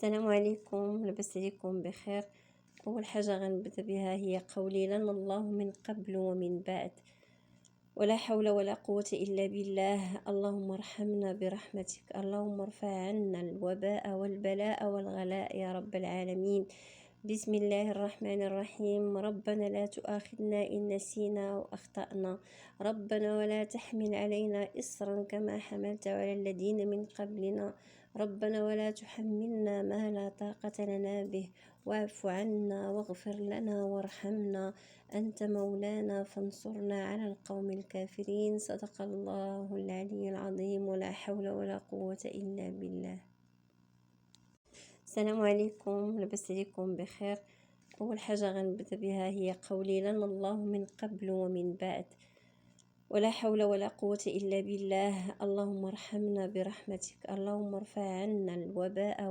السلام عليكم، لاباس عليكم بخير. اول حاجه غنبدا بها هي قولي لنا الله من قبل ومن بعد، ولا حول ولا قوه الا بالله. اللهم ارحمنا برحمتك، اللهم ارفع عنا الوباء والبلاء والغلاء يا رب العالمين. بسم الله الرحمن الرحيم. ربنا لا تؤاخذنا إن نسينا وأخطأنا، ربنا ولا تحمل علينا إصرا كما حملت على الذين من قبلنا، ربنا ولا تحملنا ما لا طاقة لنا به، واعف عنا واغفر لنا وارحمنا، أنت مولانا فانصرنا على القوم الكافرين. صدق الله العلي العظيم، ولا حول ولا قوة إلا بالله. السلام عليكم، لاباس عليكم بخير. اول حاجه غنبدا بها هي قولي لنا الله من قبل ومن بعد، ولا حول ولا قوه الا بالله. اللهم ارحمنا برحمتك، اللهم ارفع عنا الوباء